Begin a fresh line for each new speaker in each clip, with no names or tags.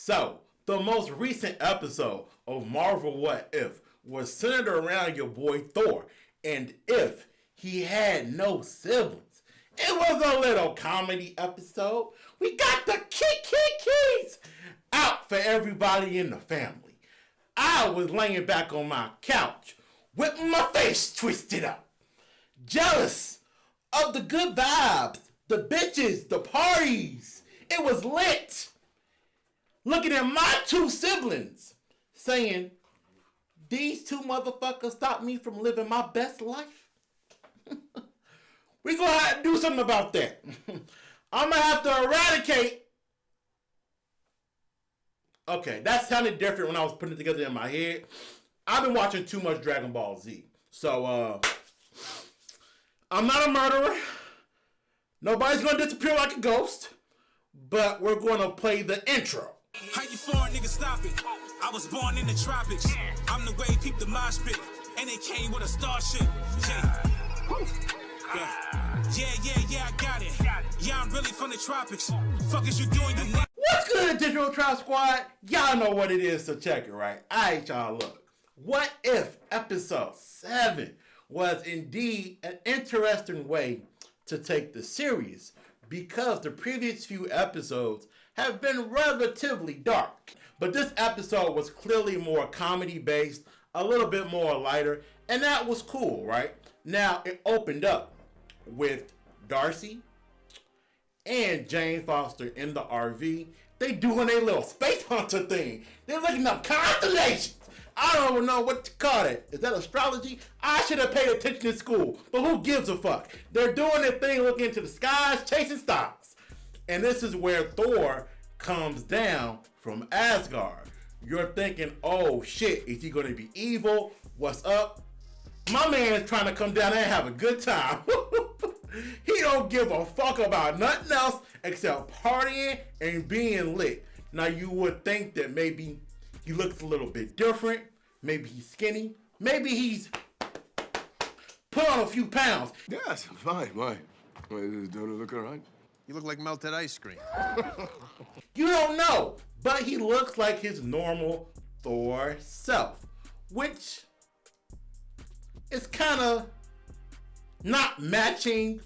So, the most recent episode of Marvel What If was centered around your boy Thor, and if he had no siblings. It was a little comedy episode. We got the keys out for everybody in the family. I was laying back on my couch with my face twisted up, jealous of the good vibes, the bitches, the parties. It was lit. Looking at my two siblings, saying, these two motherfuckers stopped me from living my best life. We're going to have to do something about that. I'm going to have to eradicate. Okay, that sounded different when I was putting it together in my head. I've been watching too much Dragon Ball Z. So, I'm not a murderer. Nobody's going to disappear like a ghost. But we're going to play the intro.
How you foreign nigga stop it? I was born in the tropics. I'm the way peep the mosh pit. And it came with a starship. Yeah, I got it. Yeah, I'm really from the tropics. Fuck is you doing? You
What's good, Digital Trap Squad? Y'all know what it is, so check it, right? Alright, y'all, look. What if episode 7 was indeed an interesting way to take the series? Because the previous few episodes have been relatively dark. But this episode was clearly more comedy-based, a little bit more lighter, and that was cool, right? Now, it opened up with Darcy and Jane Foster in the RV. They doing a little space hunter thing. They're looking up constellations. I don't even know what to call it. Is that astrology? I should have paid attention in school, but who gives a fuck? They're doing their thing, looking into the skies, chasing stars. And this is where Thor comes down from Asgard. You're thinking, oh shit, is he going to be evil? What's up? My man is trying to come down there and have a good time. He don't give a fuck about nothing else except partying and being lit. Now you would think that maybe he looks a little bit different. Maybe he's skinny. Maybe he's put on a few pounds.
Yes, fine. Why? Don't it look all right?
You look like melted ice cream.
You don't know, but he looks like his normal Thor self, which is kind of not matching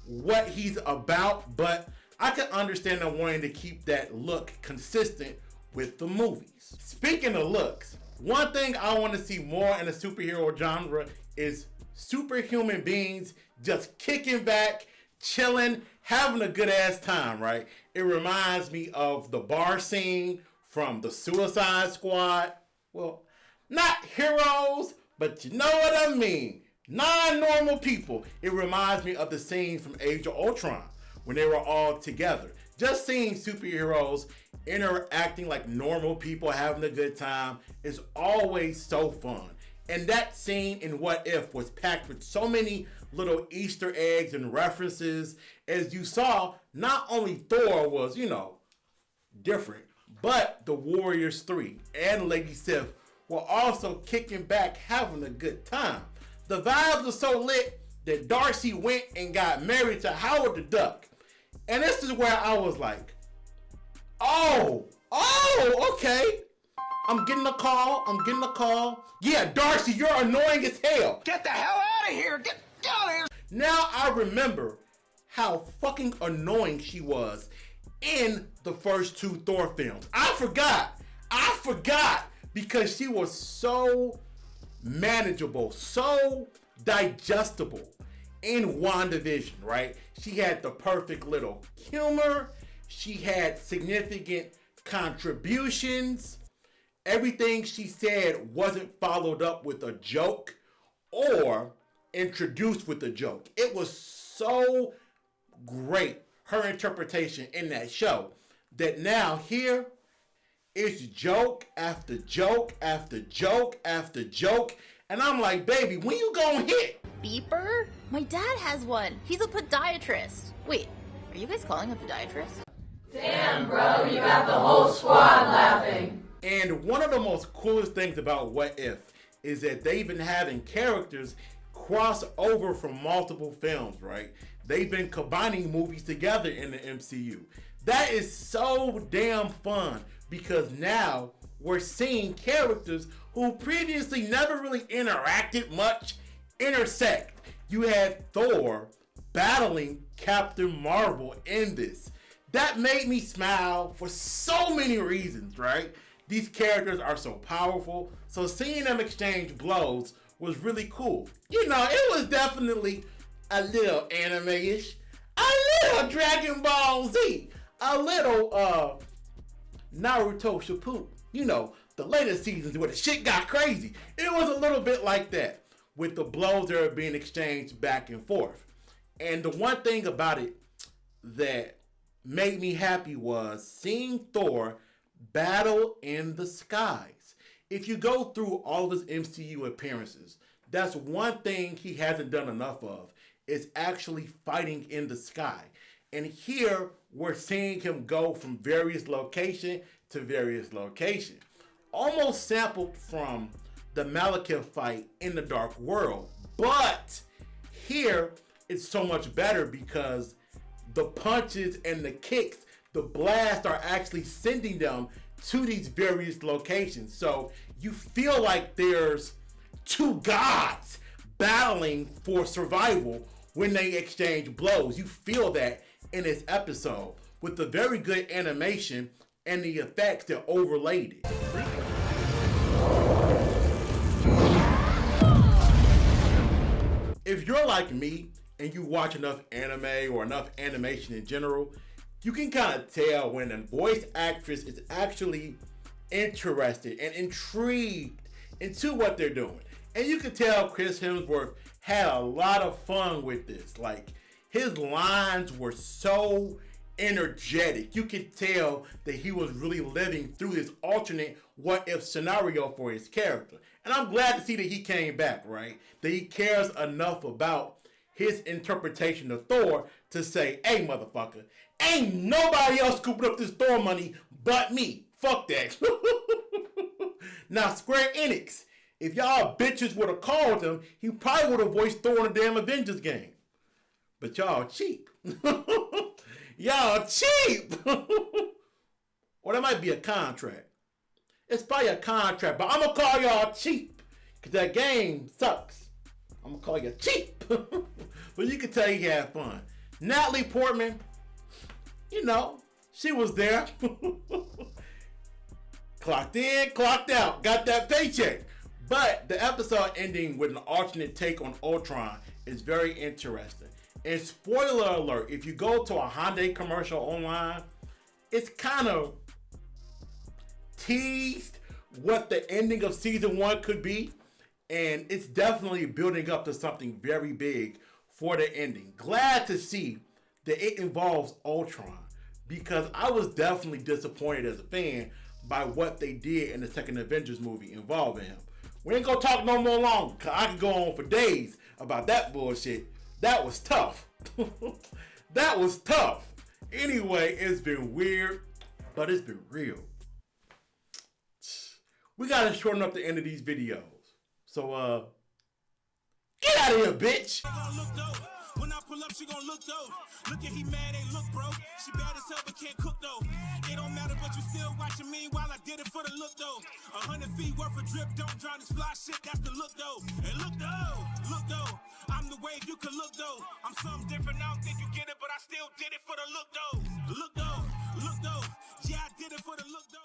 what he's about, but I can understand them wanting to keep that look consistent with the movies. Speaking of looks, one thing I want to see more in the superhero genre is superhuman beings just kicking back, chilling, having a good ass time, right? It reminds me of the bar scene from the Suicide Squad. Well, not heroes, but you know what I mean. Non-normal people. It reminds me of the scene from Age of Ultron when they were all together. Just seeing superheroes interacting like normal people having a good time is always so fun. And that scene in What If was packed with so many little Easter eggs and references. As you saw, not only Thor was, different, but the Warriors 3 and Lady Sif were also kicking back, having a good time. The vibes were so lit that Darcy went and got married to Howard the Duck. And this is where I was like, oh, okay. I'm getting a call. Yeah, Darcy, you're annoying as hell.
Get the hell out of here. Get out of here.
Now I remember how fucking annoying she was in the first 2 Thor films. I forgot because she was so manageable, so digestible in WandaVision, right? She had the perfect little humor. She had significant contributions. Everything she said wasn't followed up with a joke or introduced with a joke. It was so great, her interpretation in that show, that now here it's joke after joke after joke after joke. And I'm like, baby, when you gonna hit?
Beeper? My dad has one. He's a podiatrist. Wait, are you guys calling a podiatrist?
Damn, bro, you got the whole squad laughing.
And one of the most coolest things about What If is that they've been having characters cross over from multiple films, right? They've been combining movies together in the MCU. That is so damn fun because now we're seeing characters who previously never really interacted much intersect. You had Thor battling Captain Marvel in this. That made me smile for so many reasons, right? These characters are so powerful, so seeing them exchange blows was really cool. You know, it was definitely a little anime-ish, a little Dragon Ball Z, a little Naruto Shippuden. You know, the later seasons where the shit got crazy. It was a little bit like that with the blows that are being exchanged back and forth. And the one thing about it that made me happy was seeing Thor battle in the skies. If you go through all of his MCU appearances, that's one thing he hasn't done enough of, is actually fighting in the sky. And here we're seeing him go from various location to various location. Almost sampled from the Malekith fight in the Dark World. But here it's so much better because the punches and the kicks, the blasts are actually sending them to these various locations. So you feel like there's two gods battling for survival when they exchange blows. You feel that in this episode with the very good animation and the effects that overlaid it. If you're like me and you watch enough anime or enough animation in general, you can kind of tell when a voice actress is actually interested and intrigued into what they're doing. And you can tell Chris Hemsworth had a lot of fun with this. Like, his lines were so energetic. You could tell that he was really living through this alternate what-if scenario for his character. And I'm glad to see that he came back, right? That he cares enough about his interpretation of Thor to say, hey, motherfucker, ain't nobody else scooping up this Thor money but me. Fuck that. Now, Square Enix, if y'all bitches would have called him, he probably would have voiced Thor in the damn Avengers game. But y'all cheap. Y'all cheap. Or that might be a contract. It's probably a contract, but I'm going to call y'all cheap because that game sucks. I'm going to call you cheap. But you can tell he had fun. Natalie Portman, you know, she was there. Clocked in, clocked out, got that paycheck. But the episode ending with an alternate take on Ultron is very interesting. And spoiler alert, if you go to a Hyundai commercial online, it's kind of teased what the ending of season 1 could be. And it's definitely building up to something very big for the ending. Glad to see that it involves Ultron, because I was definitely disappointed as a fan by what they did in the second Avengers movie involving him. We ain't gonna talk no more long, cause I could go on for days about that bullshit. That was tough. That was tough. Anyway, it's been weird, but it's been real. We gotta shorten up the end of these videos. So, get out of here, bitch!
When I pull up, she gon' look though. Look at he mad, ain't look, bro. She bad as hell, but can't cook though. It don't matter, but you still watching me while I did it for the look though. 100 feet worth of drip, don't drown this fly shit, that's the look though. And look though, I'm the wave, you can look though. I'm something different, I don't think you get it, but I still did it for the look though. Look though, yeah, I did it for the look though.